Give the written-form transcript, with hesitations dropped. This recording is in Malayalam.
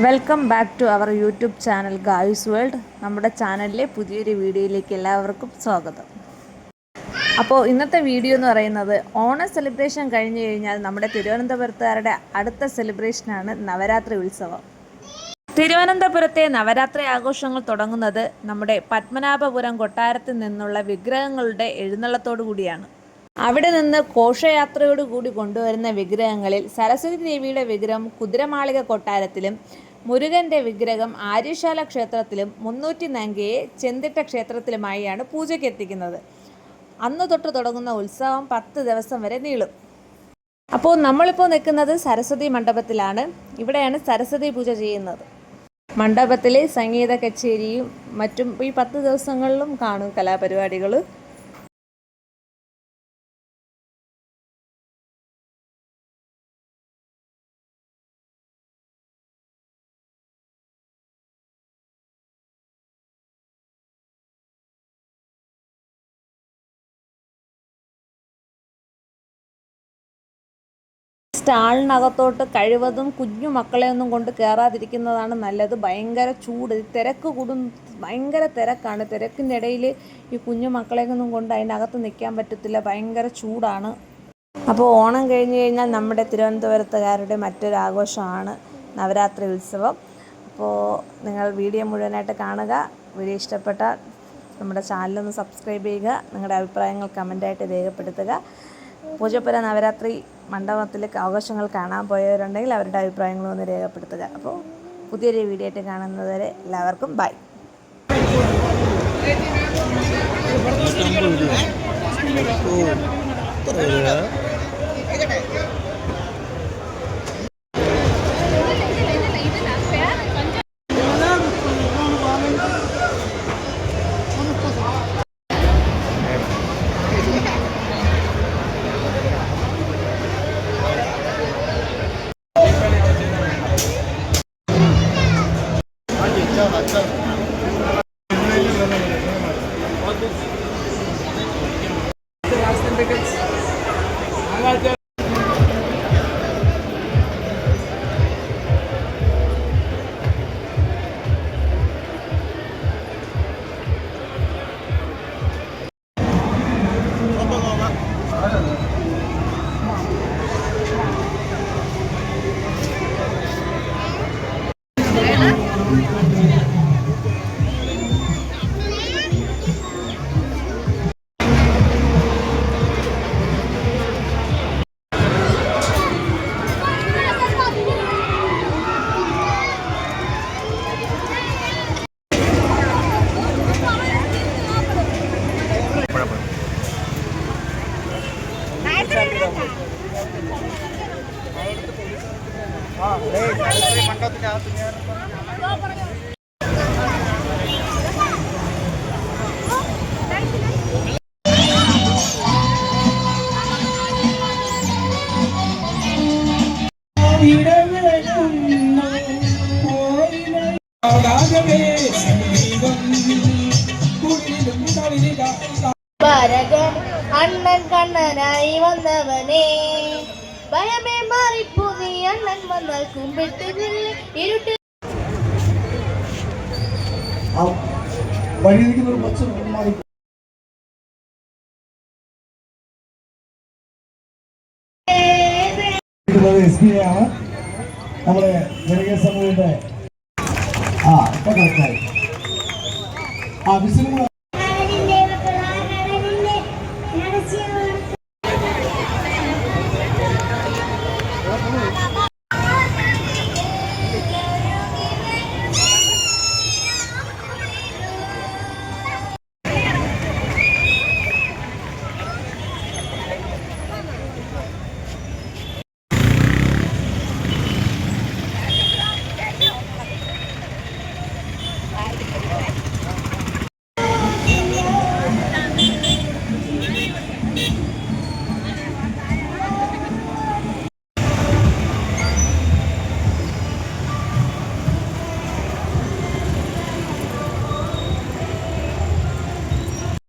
Welcome back to our YouTube channel guys world. നമ്മുടെ ചാനലിലെ പുതിയൊരു വീഡിയോയിലേക്ക് എല്ലാവർക്കും സ്വാഗതം. അപ്പോൾ ഇന്നത്തെ വീഡിയോ എന്ന് പറയുന്നത് ഓണം സെലിബ്രേഷൻ കഴിഞ്ഞ് കഴിഞ്ഞാൽ നമ്മുടെ തിരുവനന്തപുരത്തുകാരുടെ അടുത്ത സെലിബ്രേഷനാണ് നവരാത്രി ഉത്സവം. തിരുവനന്തപുരത്തെ നവരാത്രി ആഘോഷങ്ങൾ തുടങ്ങുന്നത് നമ്മുടെ പത്മനാഭപുരം കൊട്ടാരത്തിൽ നിന്നുള്ള വിഗ്രഹങ്ങളുടെ എഴുന്നള്ളത്തോടു കൂടിയാണ്. അവിടെ നിന്ന് ഘോഷയാത്രയോടുകൂടി കൊണ്ടുവരുന്ന വിഗ്രഹങ്ങളിൽ സരസ്വതി ദേവിയുടെ വിഗ്രഹം കുതിരമാളിക കൊട്ടാരത്തിലും, മുരുകൻ്റെ വിഗ്രഹം ആര്യശാല ക്ഷേത്രത്തിലും, മുന്നൂറ്റി നങ്കയെ ചെന്തിട്ട ക്ഷേത്രത്തിലുമായാണ് പൂജയ്ക്ക് എത്തിക്കുന്നത്. അന്ന് തൊട്ട് തുടങ്ങുന്ന ഉത്സവം 10 ദിവസം വരെ നീളും. അപ്പോൾ നമ്മളിപ്പോൾ നിൽക്കുന്നത് സരസ്വതി മണ്ഡപത്തിലാണ്. ഇവിടെയാണ് സരസ്വതി പൂജ ചെയ്യുന്നത്. മണ്ഡപത്തിൽ സംഗീത കച്ചേരിയും മറ്റും ഈ 10 ദിവസങ്ങളിലും കാണും കലാപരിപാടികൾ. സ്റ്റാളിനകത്തോട്ട് കഴിവതും കുഞ്ഞു മക്കളെയൊന്നും കൊണ്ട് കയറാതിരിക്കുന്നതാണ് നല്ലത്. ഭയങ്കര ചൂട്, തിരക്ക് ഭയങ്കര തിരക്കാണ്. തിരക്കിൻ്റെ ഇടയിൽ ഈ കുഞ്ഞു മക്കളെയൊന്നും കൊണ്ട് അതിനകത്ത് നിൽക്കാൻ പറ്റത്തില്ല, ഭയങ്കര ചൂടാണ്. അപ്പോൾ ഓണം കഴിഞ്ഞ് കഴിഞ്ഞാൽ നമ്മുടെ തിരുവനന്തപുരത്തുകാരുടെ മറ്റൊരു ആഘോഷമാണ് നവരാത്രി ഉത്സവം. അപ്പോൾ നിങ്ങൾ വീഡിയോ മുഴുവനായിട്ട് കാണുക. വീഡിയോ ഇഷ്ടപ്പെട്ടാൽ നമ്മുടെ ചാനലൊന്ന് സബ്സ്ക്രൈബ് ചെയ്യുക. നിങ്ങളുടെ അഭിപ്രായങ്ങൾ കമൻറ്റായിട്ട് രേഖപ്പെടുത്തുക. പൂജപ്പുര നവരാത്രി മണ്ഡപത്തിലെ ആഘോഷങ്ങൾ കാണാൻ പോയവരുണ്ടെങ്കിൽ അവരുടെ അഭിപ്രായങ്ങളൊന്ന് രേഖപ്പെടുത്തുക. അപ്പോൾ പുതിയൊരു വീഡിയോ ആയിട്ട് കാണുന്നതുവരെ എല്ലാവർക്കും ബൈ. അണ്ണൻ കണ്ണനായി വന്നവനെ ഭയമേ മാറിപ്പോയി. അണ്ണൻ വന്നാൽ കുമ്പിട്ട് ഇരുട്ട് ആണ് നമ്മുടെ ജനകീയ സമൂഹത്തിന്റെ വിസിൽ